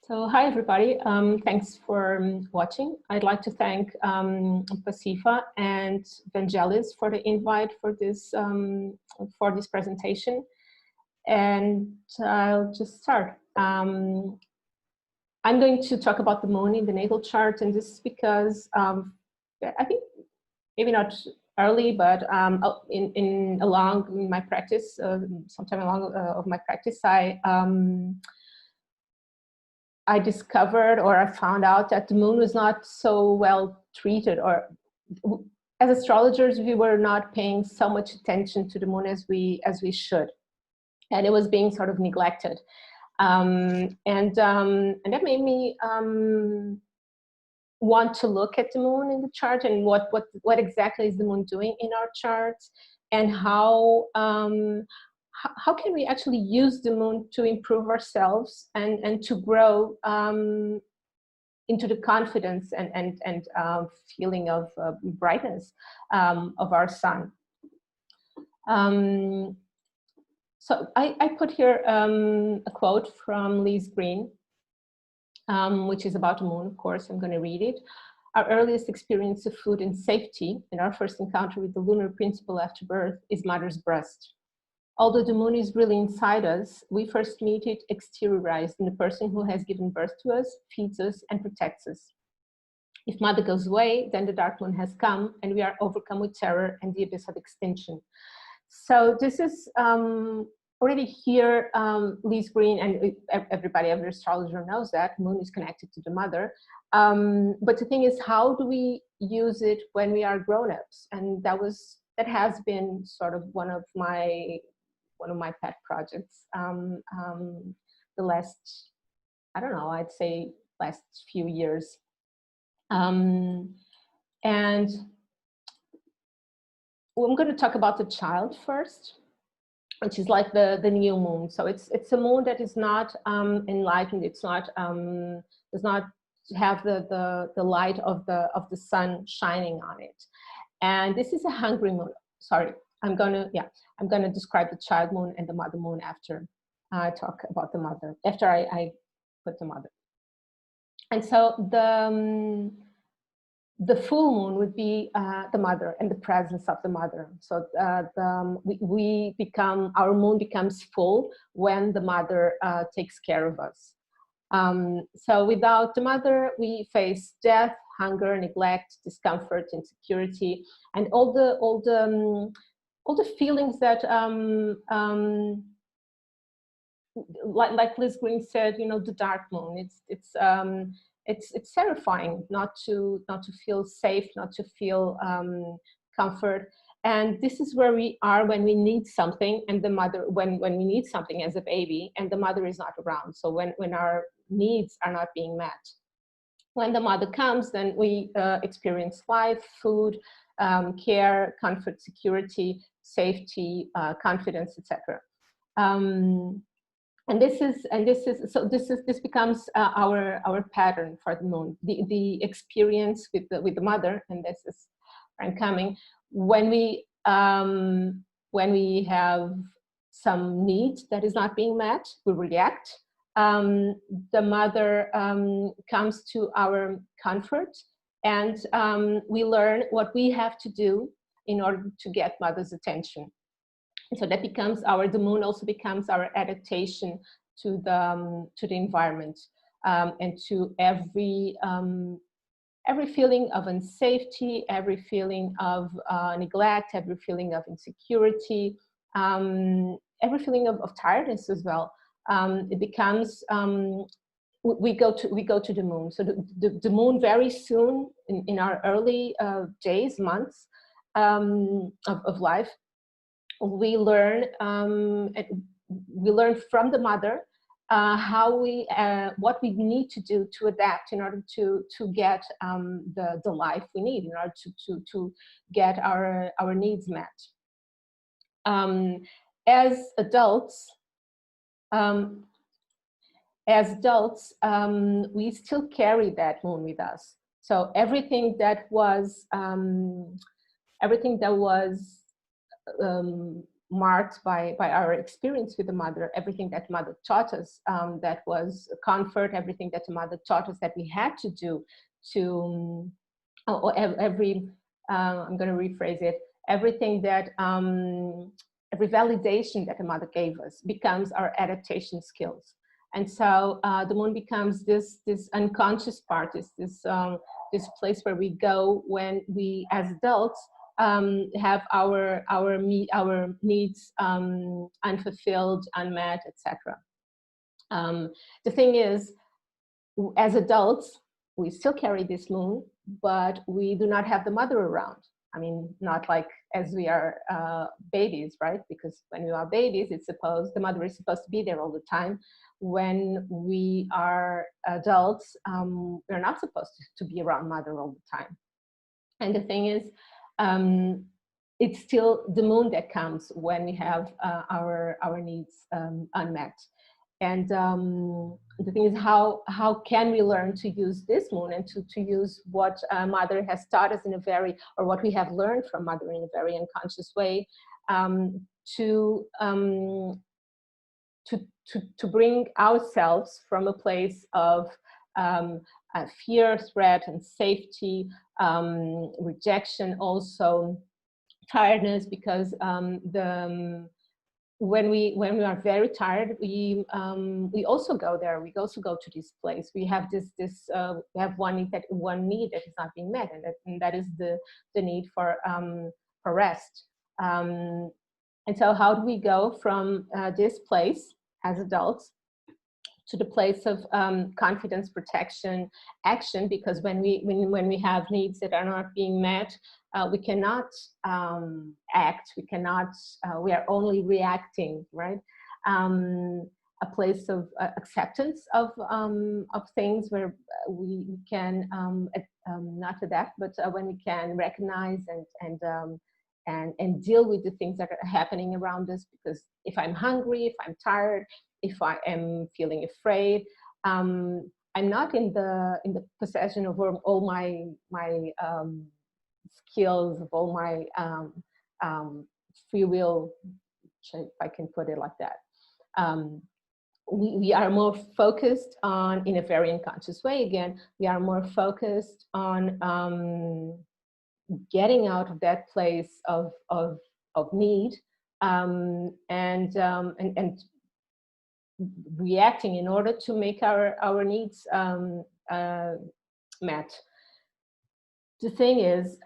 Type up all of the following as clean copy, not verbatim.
So hi everybody, thanks for watching. I'd like to thank ПА.СΥ.Ф.А and Vangelis for the invite for this presentation. And I'll just start. I'm going to talk about the moon in the natal chart, and this is because I think maybe not early, but along my practice, sometime along of my practice, I discovered, or I found out, that the moon was not so well treated, or as astrologers we were not paying so much attention to the moon as we should, and it was being sort of neglected, and that made me want to look at the moon in the chart and what exactly is the moon doing in our charts, and how can we actually use the moon to improve ourselves and to grow into the confidence and feeling of brightness of our sun. So I put here a quote from Liz Green, which is about the moon. Of course, I'm going to read it. Our earliest experience of food and safety, and our first encounter with the lunar principle after birth, is mother's breast. Although the moon is really inside us, we first meet it exteriorized in the person who has given birth to us, feeds us, and protects us. If mother goes away, then the dark moon has come, and we are overcome with terror and the abyss of extinction. So this is already here. Liz Green, and everybody, every astrologer knows that moon is connected to the mother. But the thing is, how do we use it when we are grown-ups? And that has been sort of one of my pet projects the last, I don't know, I'd say last few years. And I'm going to talk about the child first, which is like the new moon. So it's a moon that is not enlightened. It's not does not have the light of the sun shining on it. And this is a hungry moon. Sorry, I'm gonna describe the child moon and the mother moon after I talk about the mother, after I put the mother. And so the full moon would be the mother and the presence of the mother. So our moon becomes full when the mother takes care of us. So without the mother, we face death, hunger, neglect, discomfort, insecurity, and all the feelings that, like Liz Green said, you know, the dark moon. It's terrifying not to feel safe, not to feel comfort. And this is where we are when we need something, and the mother, when we need something as a baby, and the mother is not around. So when our needs are not being met. When the mother comes, then we experience life, food, care, comfort, security, safety, confidence, etc. And this becomes our pattern for the moon. The experience with the mother, and this is where I'm coming. When we have some need that is not being met, we react. The mother comes to our comfort, and we learn what we have to do in order to get mother's attention. And so that becomes the moon also becomes our adaptation to the environment, and to every feeling of unsafety, every feeling of neglect, every feeling of insecurity, every feeling of tiredness as well. It becomes we go to the moon. So the moon very soon in our early days, months of life, we learn from the mother what we need to do to adapt in order to get the life we need, in order to get our needs met. As adults, we still carry that moon with us. So everything that was marked by our experience with the mother, everything that mother taught us, that was comfort, everything that the mother taught us that we had to do to, I'm going to rephrase it, everything that, every validation that the mother gave us becomes our adaptation skills. And so the moon becomes this unconscious part, this place where we go when we, as adults, have our needs unfulfilled, unmet, etc. The thing is, as adults, we still carry this moon, but we do not have the mother around. I mean, not like as we are babies, right? Because when we are babies, the mother is supposed to be there all the time. When we are adults, we're not supposed to be around mother all the time. And the thing is, it's still the moon that comes when we have our needs unmet. And the thing is, how can we learn to use this moon and to use what mother has taught us in a very, or what we have learned from mother in a very unconscious way, to bring ourselves from a place of fear, threat, and safety, rejection, also tiredness, because when we are very tired, we also go there. We also go to this place. We have we have one need that is not being met, and that is the need for rest. And so, how do we go from this place as adults to the place of confidence, protection, action? Because when we have needs that are not being met, we cannot act. We cannot. We are only reacting, right? A place of acceptance of things where we can not adapt, but when we can recognize and deal with the things that are happening around us. Because if I'm hungry, if I'm tired, if I am feeling afraid, I'm not in the possession of all my skills, of all my free will, if I can put it like that. We are more focused on, in a very unconscious way again, we are more focused on getting out of that place of need and reacting in order to make our needs met. The thing is,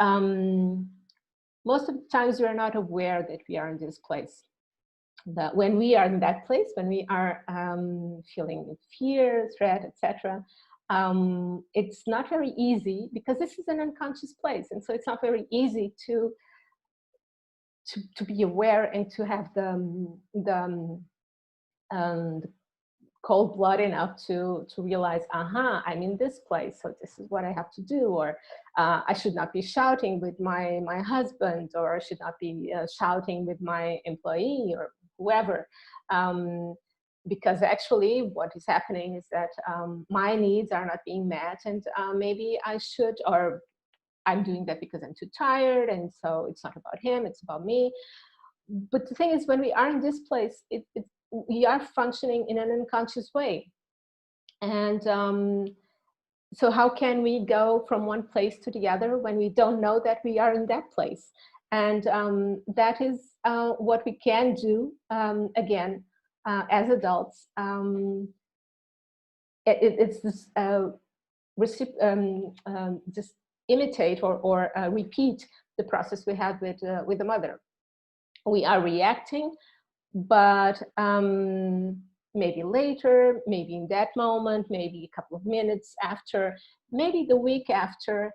most of the times we are not aware that we are in this place. That when we are in that place, when we are feeling fear, threat, etc., it's not very easy, because this is an unconscious place, and so it's not very easy to be aware and to have the cold blood enough to realize, aha, I'm in this place, so this is what I have to do, or I should not be shouting with my husband, or I should not be shouting with my employee or whoever, because actually what is happening is that my needs are not being met, and maybe I should, or I'm doing that because I'm too tired, and so it's not about him, it's about me. But the thing is, when we are in this place, we are functioning in an unconscious way. And so how can we go from one place to the other when we don't know that we are in that place? And that is what we can do, again, as adults. It's this just imitate or repeat the process we had with the mother. We are reacting, but maybe later, maybe in that moment, maybe a couple of minutes after, maybe the week after,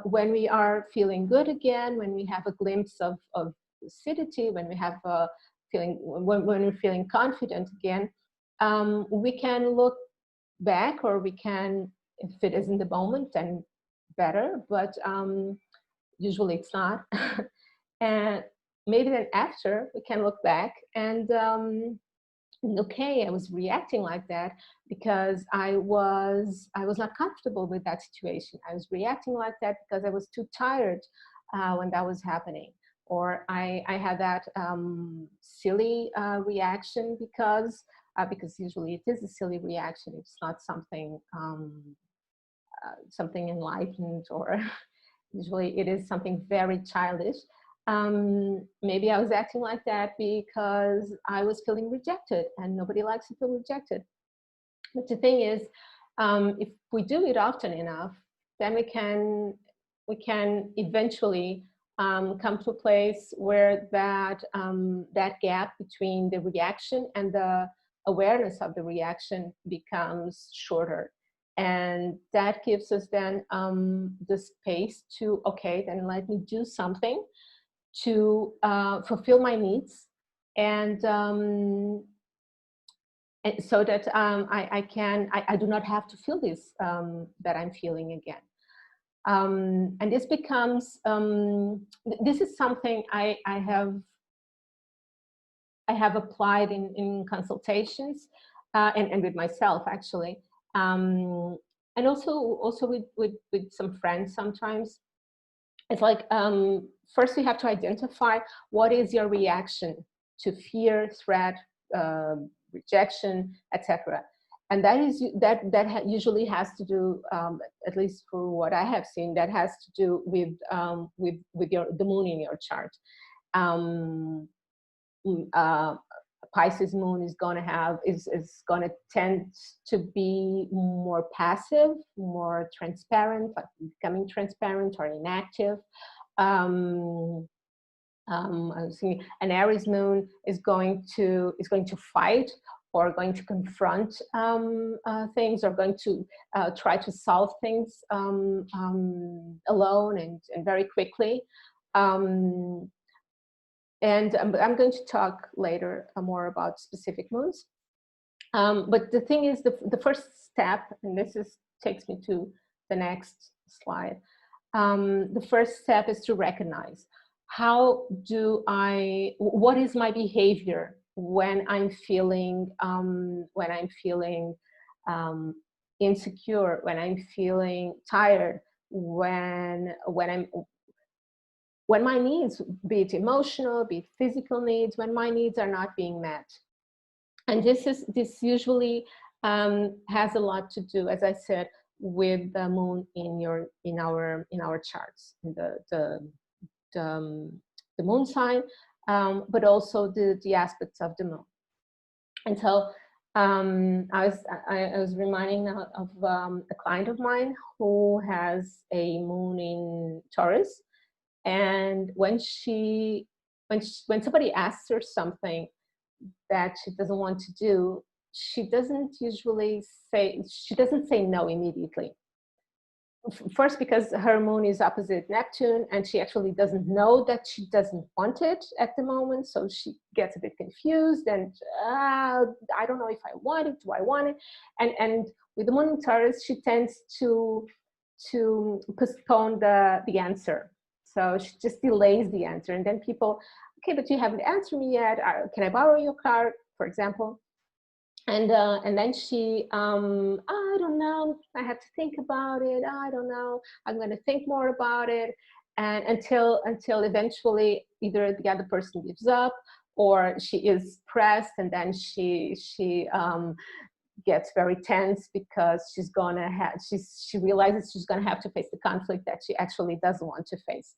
when we are feeling good again, when we have a glimpse of lucidity, when we have a feeling, when we're feeling confident again, we can look back, or we can, if it is in the moment, then better, but usually it's not. And maybe then after, we can look back and okay, I was reacting like that because I was not comfortable with that situation. I was reacting like that because I was too tired when that was happening. or I had that silly reaction because usually it is a silly reaction. It's not something something enlightened, or usually it is something very childish. Maybe I was acting like that because I was feeling rejected, and nobody likes to feel rejected. But the thing is, if we do it often enough, then we can eventually come to a place where that gap between the reaction and the awareness of the reaction becomes shorter. And that gives us then the space to, okay, then let me do something to fulfill my needs, and so that I do not have to feel this that I'm feeling again. And this becomes, this is something I have applied in consultations and with myself, actually. And also with some friends sometimes. It's like, first you have to identify what is your reaction to fear, threat, rejection, etc. And that usually has to do, at least for what I have seen, that has to do with the moon in your chart. Pisces moon is going to tend to be more passive, more transparent, like becoming transparent or inactive. I was thinking an Aries moon is going to fight, or going to confront things, or going to try to solve things alone and very quickly. And I'm going to talk later more about specific moons. But the thing is, the first step, and takes me to the next slide. The first step is to recognize, what is my behavior when I'm feeling insecure, when I'm feeling tired, when my needs, be it emotional, be it physical needs, when my needs are not being met. And this usually has a lot to do, as I said, with the moon in our charts, the moon sign, but also the aspects of the moon. And so I was reminding of a client of mine who has a moon in Taurus. And when somebody asks her something that she doesn't want to do, she doesn't say no immediately. First, because her moon is opposite Neptune, and she actually doesn't know that she doesn't want it at the moment, so she gets a bit confused, and I don't know if I want it, do I want it? And with the moon in Taurus, she tends to postpone the answer. So she just delays the answer, and then people, okay, but you haven't answered me yet. Can I borrow your car, for example? And then she, I don't know. I have to think about it. I don't know. I'm going to think more about it, and until eventually either the other person gives up, or she is pressed, and then she gets very tense because she realizes she's going to have to face the conflict that she actually doesn't want to face.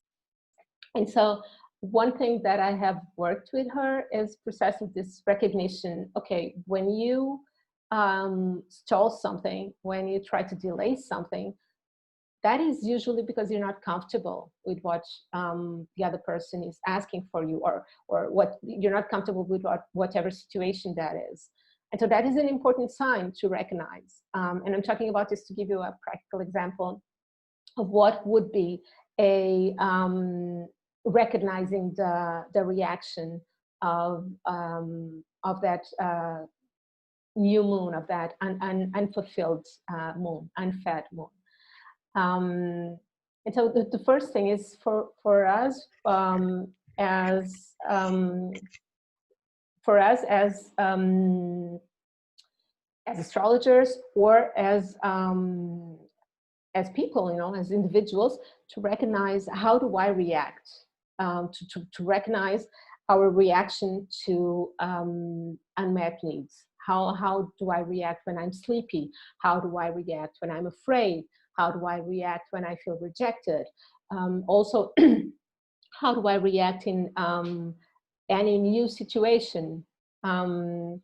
And so one thing that I have worked with her is precisely this recognition. Okay, when you stall something, when you try to delay something, that is usually because you're not comfortable with what the other person is asking for you, or what you're not comfortable with, whatever situation that is. And so that is an important sign to recognize. And I'm talking about this to give you a practical example of what would be a recognizing the reaction of that new moon, of that unfulfilled moon, unfed moon. And so the first thing is for us as astrologers, or as people, as individuals, to recognize, how do I react to recognize our reaction to unmet needs. How do I react when I'm sleepy? How do I react when I'm afraid? How do I react when I feel rejected? Also, how do I react in any new situation? And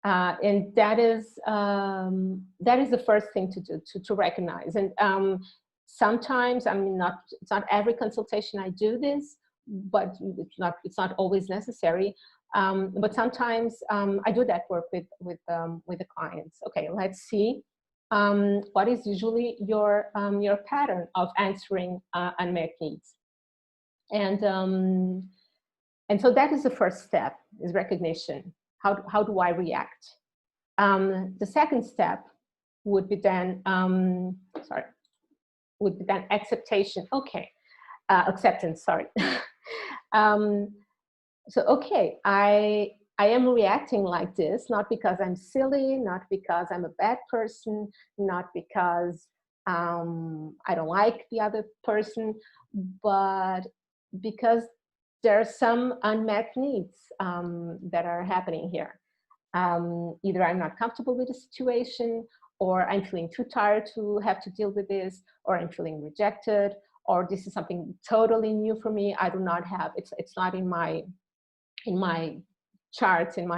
that is the first thing to do, to recognize. And sometimes, I mean, it's not every consultation I do this, but it's not always necessary. But sometimes I do that work with the clients. Okay, let's see what is usually your pattern of answering unmet needs, and so that is the first step, is recognition. How do I react? The second step would be then acceptation. Okay, acceptance. Sorry. So okay, I am reacting like this, not because I'm silly, not because I'm a bad person, not because I don't like the other person, but because there are some unmet needs that are happening here. Either I'm not comfortable with the situation, or I'm feeling too tired to have to deal with this, or I'm feeling rejected, or this is something totally new for me. I do not have, it's not in my charts, it's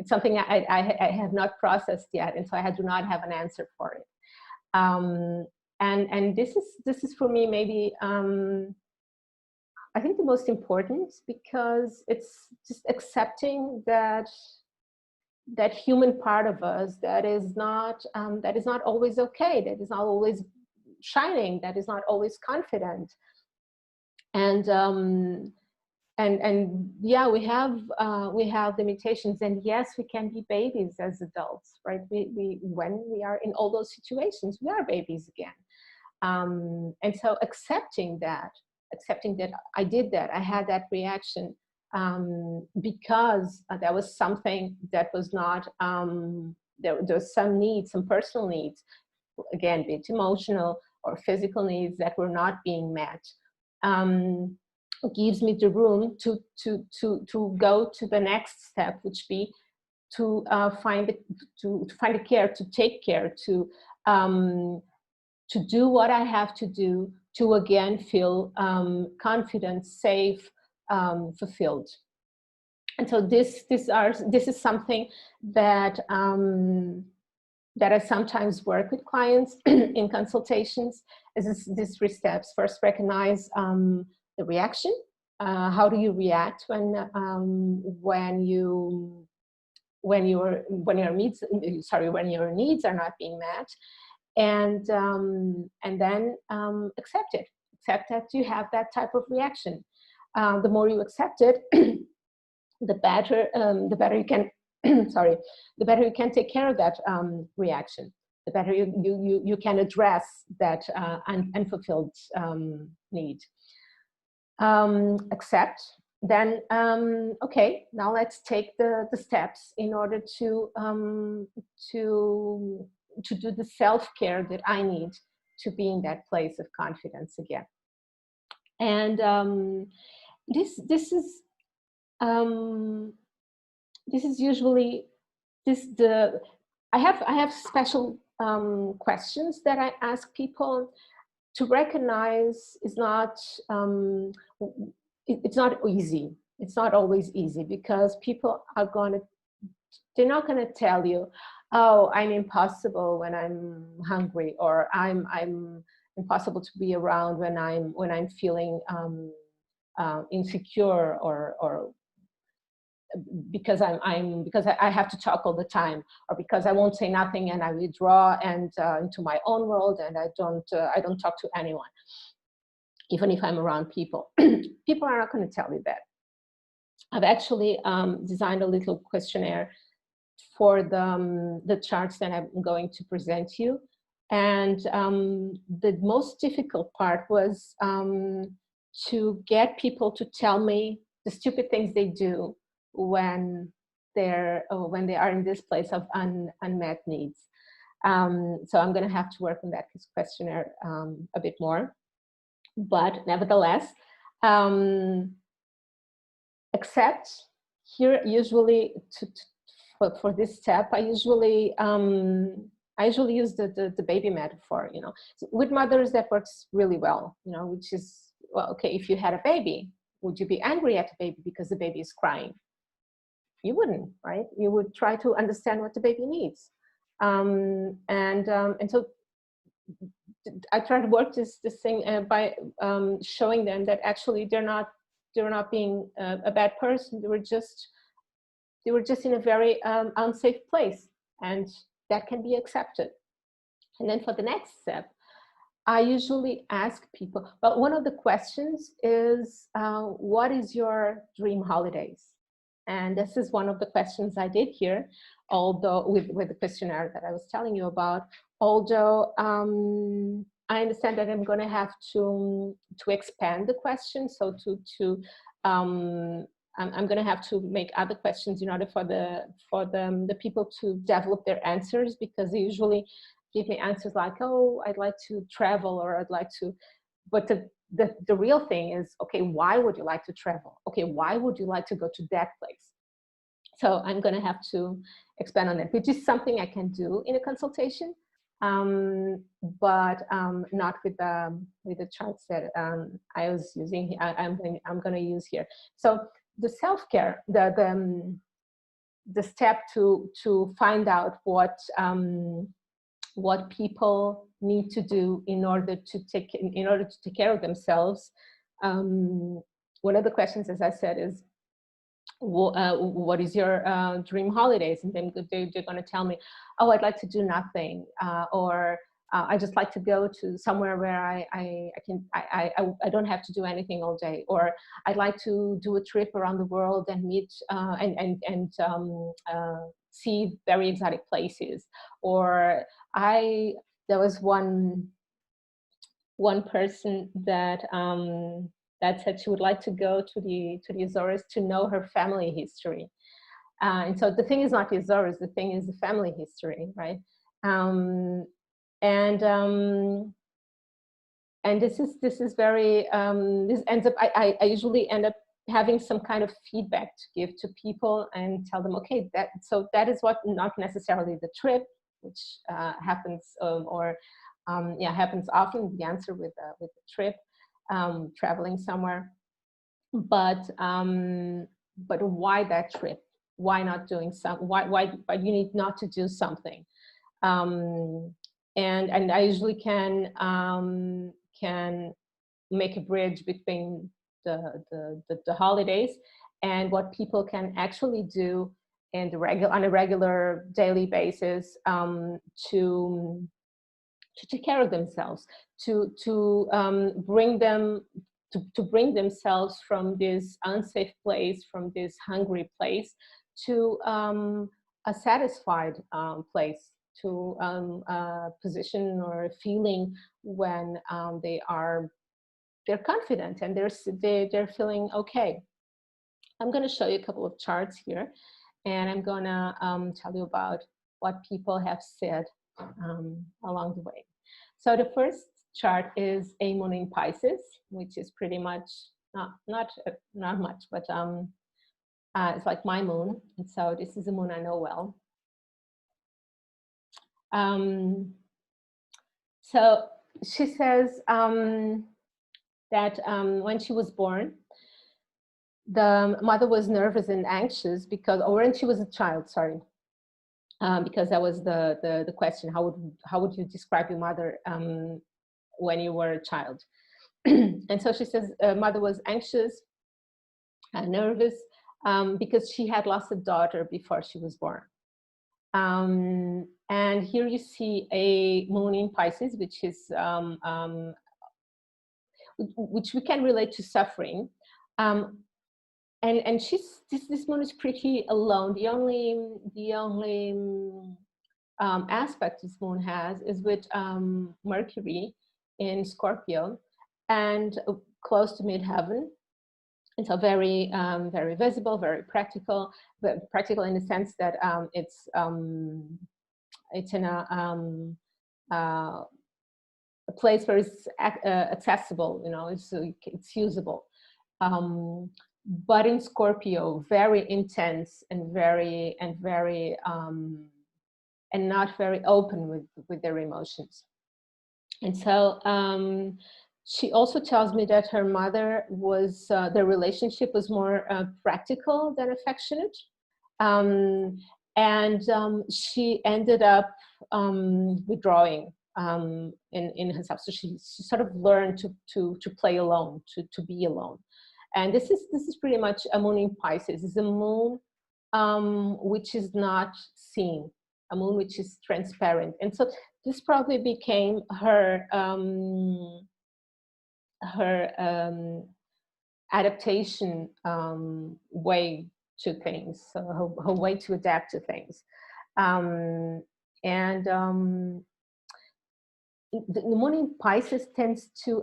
something I have not processed yet, and so I do not have an answer for it. And this is for me maybe I think the most important, because it's just accepting that human part of us that is not always okay, that is not always shining, that is not always confident, and yeah, we have limitations, and yes, we can be babies as adults, right? We when we are in all those situations, we are babies again, and so accepting that I did that, I had that reaction because there was something that was not there was some needs, some personal needs, again, be it emotional or physical needs, that were not being met. Gives me the room to go to the next step, which be to find the care, to take care, to do what I have to do to again feel confident, safe, fulfilled. And so this is something that I sometimes work with clients in consultations. Is these 3 steps. First, recognize the reaction. How do you react when your needs are not being met, and then accept it. Accept that you have that type of reaction. The more you accept it, the better you can. Sorry, the better you can take care of that reaction. The better you can address that unfulfilled need. Accept. Then okay, now let's take the steps in order to do the self-care that I need to be in that place of confidence again. And this is usually I have special questions that I ask people to recognize. Is not it's not easy. It's not always easy, because people are they're not going to tell you, oh, I'm impossible when I'm hungry, or I'm impossible to be around when I'm feeling insecure, or because I have to talk all the time, or because I won't say nothing and I withdraw and into my own world, and I don't talk to anyone, even if I'm around people. People are not going to tell you that. I've actually designed a little questionnaire for the charts that I'm going to present you. And the most difficult part was to get people to tell me the stupid things they do when they are in this place of unmet needs. So I'm going to have to work on that questionnaire a bit more. But nevertheless, except here, usually for this step, I usually use the baby metaphor. You know, so with mothers that works really well. You know, which is, well, okay, if you had a baby, would you be angry at the baby because the baby is crying? You wouldn't, right? You would try to understand what the baby needs, and so I try to work this thing by showing them that actually they're not being a bad person. They were just in a very unsafe place, and that can be accepted. And then for the next step, I usually ask people, well, one of the questions is, what is your dream holidays? And this is one of the questions I did here, although with the questionnaire that I was telling you about, although I understand that I'm going to have to expand the question. So I'm going to have to make other questions in order for the people to develop their answers, because they usually give me answers like, oh, I'd like to travel, or I'd like to, but the real thing is, okay, why would you like to travel? Okay, why would you like to go to that place? So I'm going to have to expand on that, which is something I can do in a consultation, but not with the charts that I was using. I'm going to use here. So the self-care, the step to find out what people need to do in order to take care of themselves. One of the questions, as I said, is what is your dream holidays? And then they're going to tell me, oh, I'd like to do nothing, or I just like to go to somewhere where I don't have to do anything all day, or I'd like to do a trip around the world and meet and see very exotic places. Or there was one person that said she would like to go to the Azores to know her family history. And so the thing is not the Azores, the thing is the family history, right? And this is very, this ends up, I usually end up having some kind of feedback to give to people and tell them, okay, so that is what, not necessarily the trip, which happens, happens often, the answer with the trip, traveling somewhere, but why that trip? Why not doing why you need not to do something? And I usually can make a bridge between the holidays and what people can actually do on a regular daily basis to take care of themselves, to bring themselves from this unsafe place, from this hungry place, to a satisfied place, to a position or a feeling when they're confident and they're feeling okay. I'm going to show you a couple of charts here, and I'm going to tell you about what people have said along the way. So the first chart is a moon in Pisces, which is pretty much not much, but it's like my moon, and so this is a moon I know well. So she says that when she was born, the mother was nervous and anxious because, or when she was a child, sorry, because that was the question. How would you describe your mother when you were a child? And so she says mother was anxious and nervous because she had lost a daughter before she was born. And here you see a moon in Pisces, which is which we can relate to suffering. And this moon is pretty alone. The only aspect this moon has is with Mercury in Scorpio and close to midheaven. And so very very visible, very practical, but practical in the sense that it's in a a place where it's accessible, you know, it's usable. But in Scorpio, very intense and not very open with their emotions. And so she also tells me that her mother was, their relationship was more practical than affectionate. She ended up withdrawing in herself. So she sort of learned to play alone, to be alone. And this is pretty much a moon in Pisces. It's a moon which is not seen, a moon which is transparent. And so this probably became her adaptation way to things, so her way to adapt to things. The moon in Pisces tends to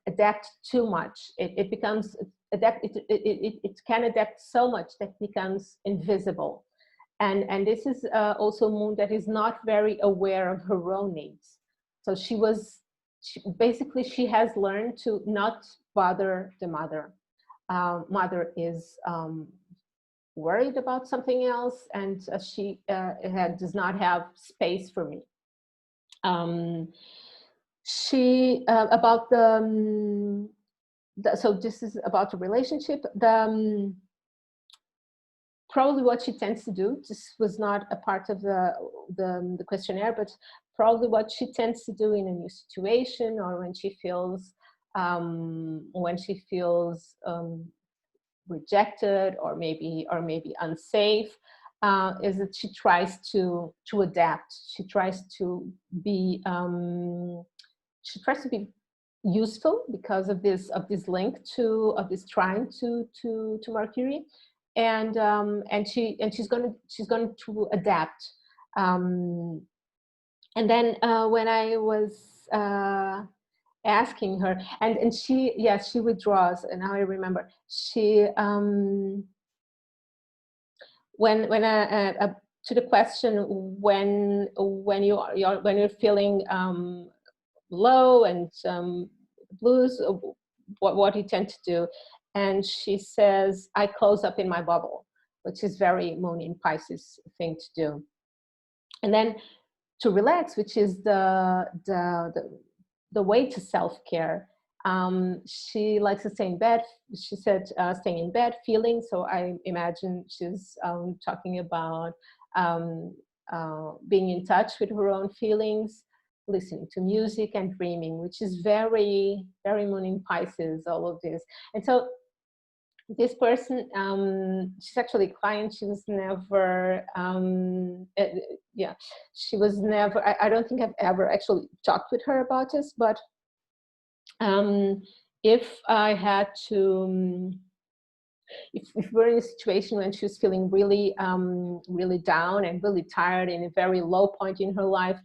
adapt too much. It becomes it can adapt so much that it becomes invisible. And this is also a moon that is not very aware of her own needs. So she has learned to not bother the mother. Mother is worried about something else, and she does not have space for me. So this is about the relationship. Probably what she tends to do, this was not a part of the questionnaire, but probably what she tends to do in a new situation, or when she feels rejected or maybe unsafe, is that she tries to adapt. She tries to be useful because of this link of this trine to Mercury, and she's going to adapt. And then when I was asking her, and she withdraws, and now I remember she when to the question when you're feeling low and blues, what you tend to do, and she says, I close up in my bubble, which is very moon in Pisces thing to do. And then to relax, which is the way to self-care, she likes to stay in bed. She said staying in bed, feeling. So I imagine she's talking about being in touch with her own feelings, listening to music and dreaming, which is very, very moon in Pisces, all of this. And so this person, she's actually a client. She was never, she was never, I don't think I've ever actually talked with her about this, but if I had to, if we're in a situation when she was feeling really, really down and really tired, in a very low point in her life,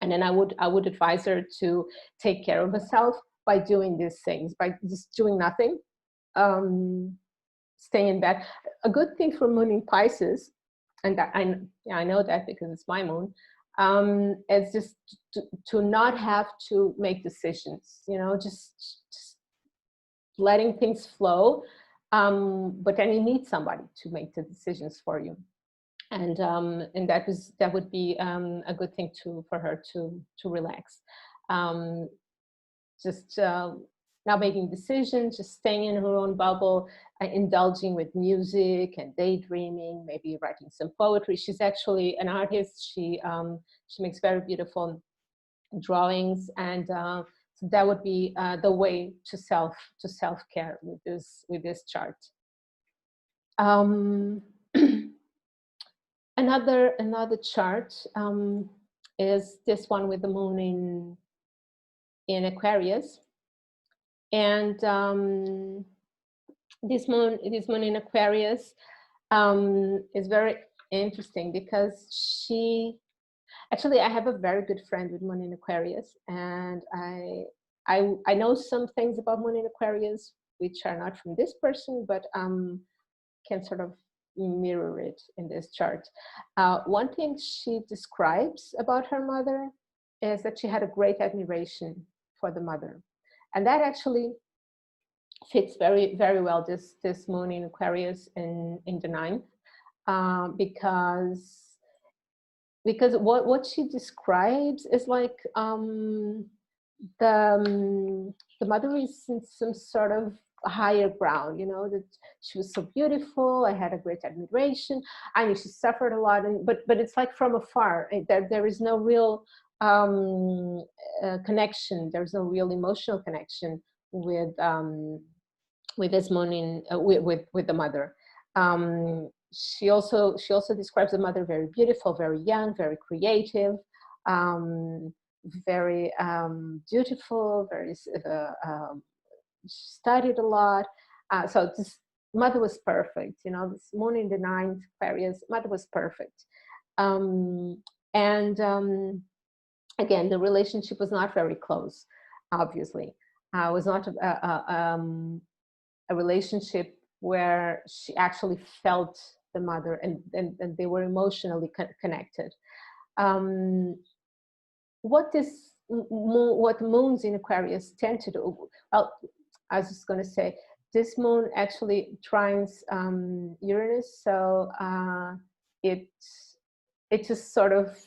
and then I would advise her to take care of herself by doing these things, by just doing nothing, staying in bed. A good thing for moon in Pisces, and I know that because it's my moon, is just to not have to make decisions, you know, just letting things flow. But then you need somebody to make the decisions for you. And that would be a good thing for her to relax. Just not making decisions, just staying in her own bubble, indulging with music and daydreaming, maybe writing some poetry. She's actually an artist. She makes very beautiful drawings, and so that would be the way to self-care with this chart. Another chart is this one with the moon in Aquarius, and this moon in Aquarius is very interesting because I have a very good friend with moon in Aquarius, and I know some things about moon in Aquarius which are not from this person, but can sort of mirror it in this chart. One thing she describes about her mother is that she had a great admiration for the mother. And that actually fits very, very well this moon in Aquarius in the 9th, because what she describes is like the mother is in some sort of higher ground, you know, that she was so beautiful. I had a great admiration. I mean, she suffered a lot, but it's like from afar. There is no real connection. There's no real emotional connection with this moon with the mother. She also describes the mother very beautiful, very young, very creative, very beautiful, very studied a lot. So this mother was perfect, you know, this moon in the 9th Aquarius, mother was perfect. Again, the relationship was not very close, obviously. It was not a relationship where she actually felt the mother and they were emotionally connected. What moons in Aquarius tend to do, well, I was just going to say, this moon actually trines Uranus, so it just sort of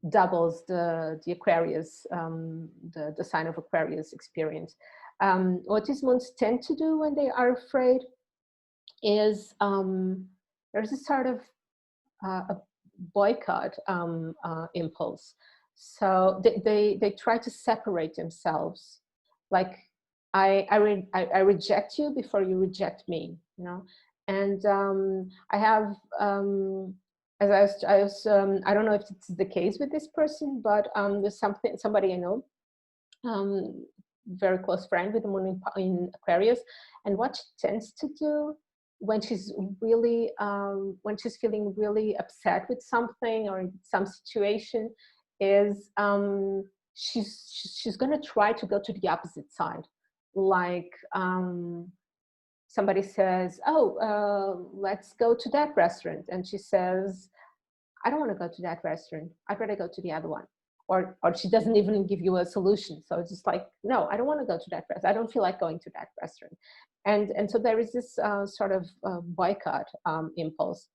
doubles the Aquarius, the sign of Aquarius experience. What these moons tend to do when they are afraid is there's a sort of a boycott impulse. So they try to separate themselves, like I reject you before you reject me, you know. And I have as I was I don't know if it's the case with this person, but there's somebody I know, very close friend with the moon in Aquarius, and what she tends to do when she's really when she's feeling really upset with something or in some situation is she's going to try to go to the opposite side. Like somebody says, oh, let's go to that restaurant, and she says, I don't want to go to that restaurant, I'd rather go to the other one. Or she doesn't even give you a solution. So it's just like, no, I don't want to go to that restaurant. I don't feel like going to that restaurant. And so there is this sort of boycott impulse.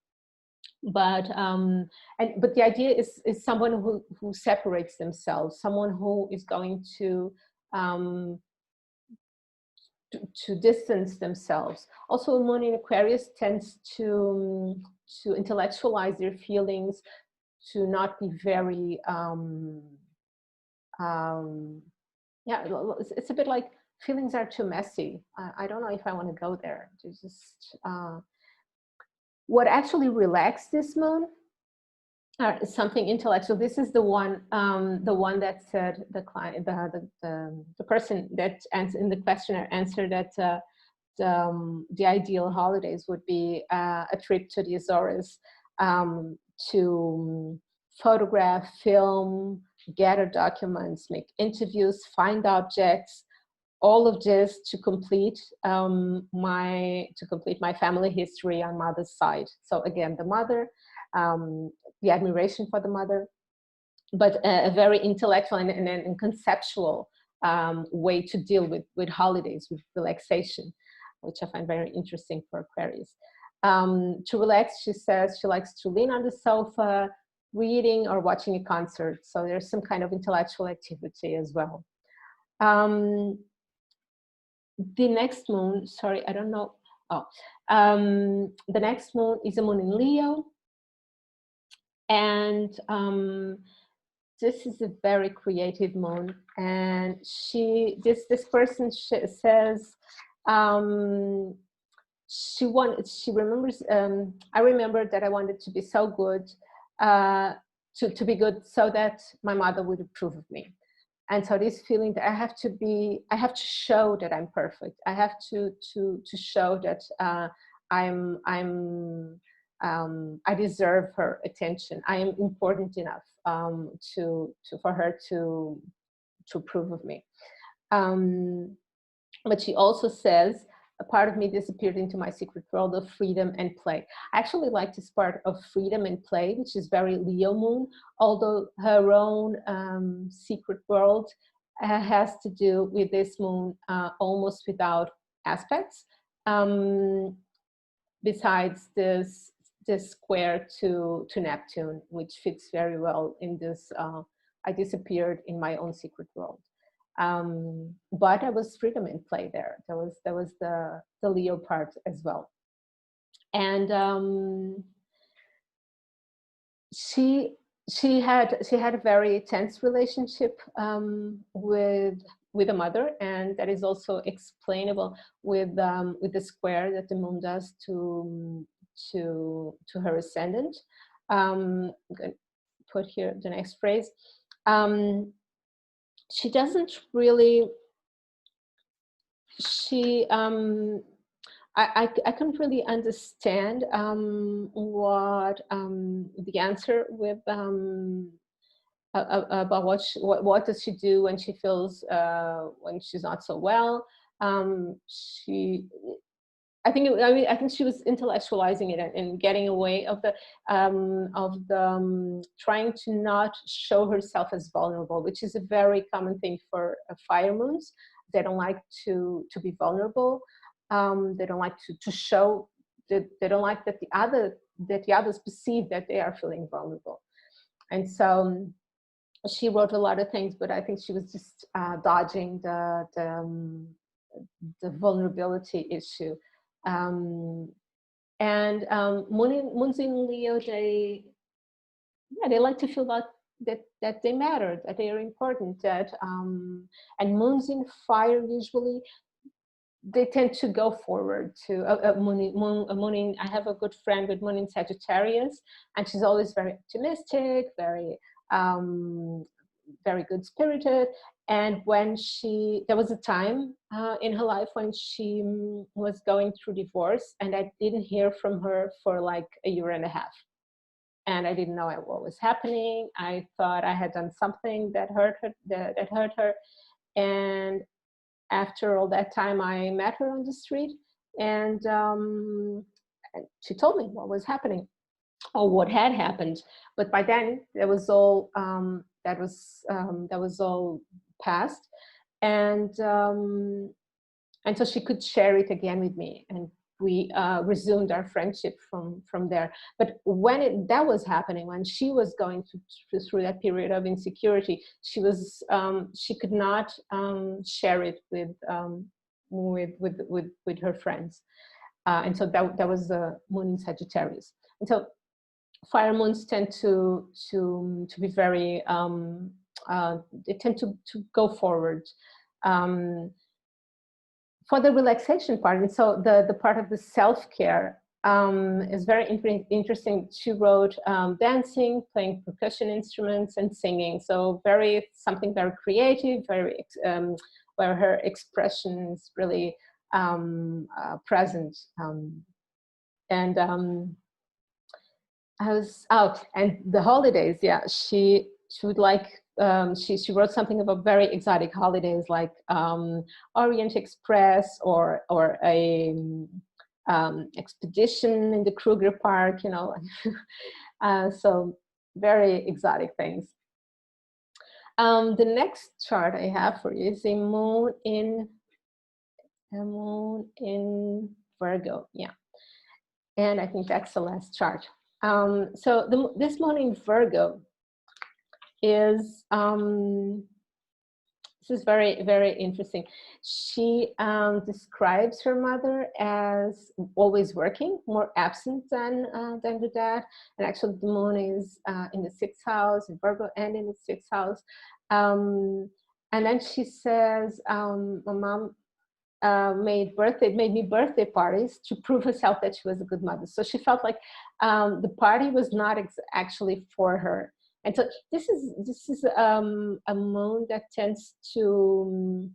But the idea is someone who separates themselves, someone who is going to distance themselves. Also, moon in Aquarius tends to intellectualize their feelings, to not be very yeah, it's a bit like feelings are too messy. I don't know if I want to go there. There's just what actually relaxed this moon is something intellectual. This is the one that said the client, the person that in the questionnaire answered that the ideal holidays would be a trip to the Azores, to photograph, film, gather documents, make interviews, find objects, all of this to complete my family history on mother's side. So again, the mother, the admiration for the mother, but a very intellectual and conceptual way to deal with holidays, with relaxation, which I find very interesting for Aquarius. To relax, she says she likes to lean on the sofa, reading or watching a concert. So there's some kind of intellectual activity as well. The next moon, sorry, I don't know. Oh, the next moon is a moon in Leo. And this is a very creative moon. And this person says, she remembers, I remember that I wanted to be so good, to be good so that my mother would approve of me. And so this feeling that I have to show that I'm perfect. I have to show that I deserve her attention. I am important enough for her to approve of me. But she also says a part of me disappeared into my secret world of freedom and play. I actually like this part of freedom and play, which is very Leo moon, although her own secret world has to do with this moon almost without aspects, besides this square to Neptune, which fits very well in this, I disappeared in my own secret world. But I was freedom and play there. There was the Leo part as well. And she had a very tense relationship with a mother, and that is also explainable with the square that the moon does to her ascendant. I'm going to put here the next phrase. She doesn't really, I couldn't really understand what the answer with about what does she do when she feels when she's not so well. I think she was intellectualizing it and getting away of the trying to not show herself as vulnerable, which is a very common thing for fire moons. They don't like to be vulnerable. They don't like to show that. They don't like that the others perceive that they are feeling vulnerable. And so she wrote a lot of things, but I think she was just dodging the vulnerability issue. Moons in Leo, they like to feel that they matter, that they are important, that and moons in fire usually they tend to go forward to a moon in, I have a good friend with moon in Sagittarius, and she's always very optimistic, very good spirited. And when there was a time in her life when she was going through divorce, and I didn't hear from her for like a year and a half. And I didn't know what was happening. I thought I had done something that hurt her. And after all that time, I met her on the street, and she told me what was happening, or what had happened. But by then, that was all past, and so she could share it again with me, and we resumed our friendship from there. But when that was happening, when she was going through that period of insecurity, she could not share it with her friends, and so that was the moon in Sagittarius. And so fire moons tend to be very they tend to go forward for the relaxation part. And so the part of the self-care is very interesting. She wrote dancing, playing percussion instruments, and singing. So something very creative, very where her expression is really present. And I was out, and the holidays, yeah, she would like, she wrote something about very exotic holidays like Orient Express or a expedition in the Kruger Park, you know. So very exotic things. The next chart I have for you is a moon in Virgo, yeah. And I think that's the last chart. So this moon in Virgo is, this is very, very interesting. She describes her mother as always working, more absent than her dad. And actually the moon is in the 6th house, in Virgo, and in the 6th house. And then she says, my mom made me birthday parties to prove herself that she was a good mother. So she felt like the party was not actually for her. And so this is a moon that tends to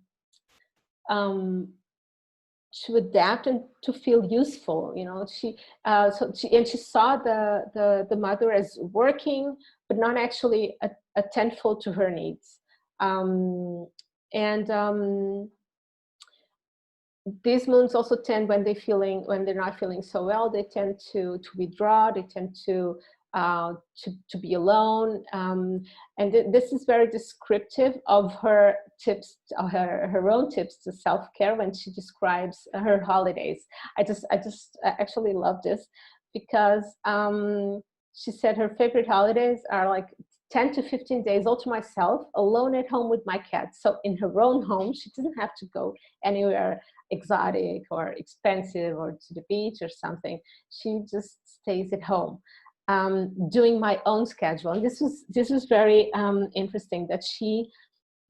adapt and to feel useful. You know, she saw the mother as working, but not actually attentful to her needs. these moons also tend, when they're not feeling so well, they tend to withdraw. They tend to be alone, and this is very descriptive of her tips, her own tips to self-care when she describes her holidays. I just actually love this, because she said her favorite holidays are like 10 to 15 days all to myself, alone at home with my cat. So in her own home, she doesn't have to go anywhere exotic or expensive or to the beach or something. She just stays at home, doing my own schedule. And this was very interesting, that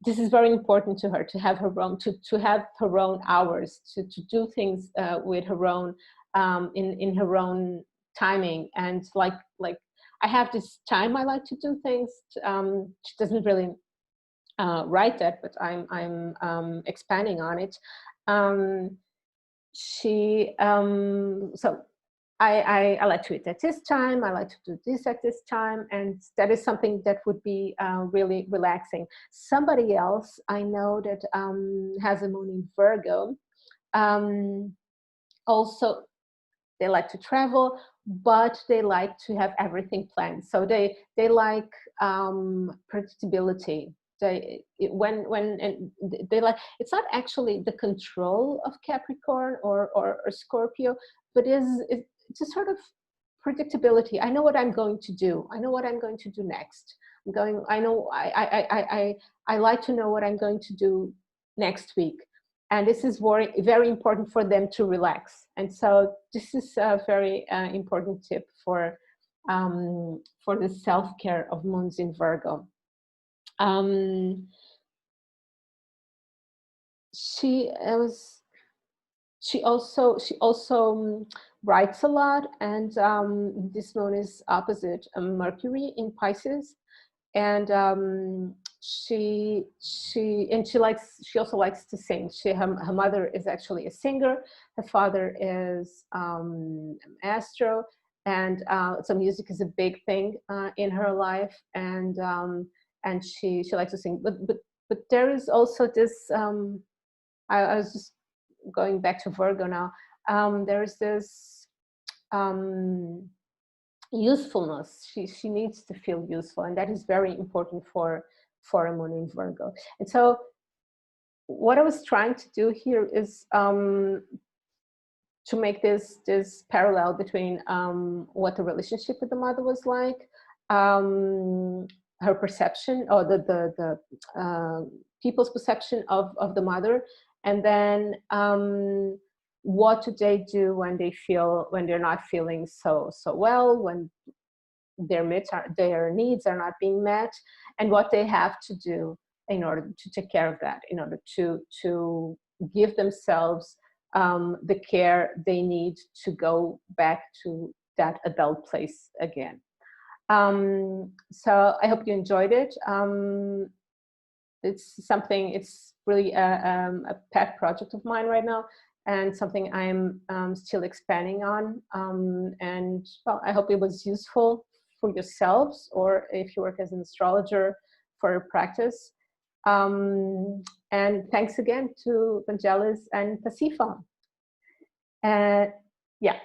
this is very important to her, to have her own, to have her own hours, to do things with her own, in her own timing. And like I have this time I like to do things. She doesn't really write that, but I'm expanding on it. So I like to eat at this time, I like to do this at this time, and that is something that would be really relaxing. Somebody else I know that has a moon in Virgo, also they like to travel, but they like to have everything planned. So they like predictability. They like, it's not actually the control of Capricorn or Scorpio, but it's a sort of predictability. I know what I'm going to do. I know what I'm going to do next. I like to know what I'm going to do next week. And this is very important for them to relax. And so this is a very important tip for the self-care of moons in Virgo. She also writes a lot, and this moon is opposite Mercury in Pisces, and she also likes to sing. Her mother is actually a singer. Her father is astro, and so music is a big thing in her life, and she likes to sing. But there is also this. I was just going back to Virgo now. There's this usefulness. She needs to feel useful, and that is very important for a moon in Virgo. And so what I was trying to do here is to make this parallel between what the relationship with the mother was like, her perception, or the people's perception of the mother, and then what do they do when they're not feeling so well, when their needs are not being met, and what they have to do in order to take care of that, in order to give themselves the care they need to go back to that adult place again. So I hope you enjoyed it. It's really a pet project of mine right now, and something I'm still expanding on. And well, I hope it was useful for yourselves, or if you work as an astrologer, for your practice. And thanks again to Vangelis and ПА.СΥ.Ф.А. Yeah.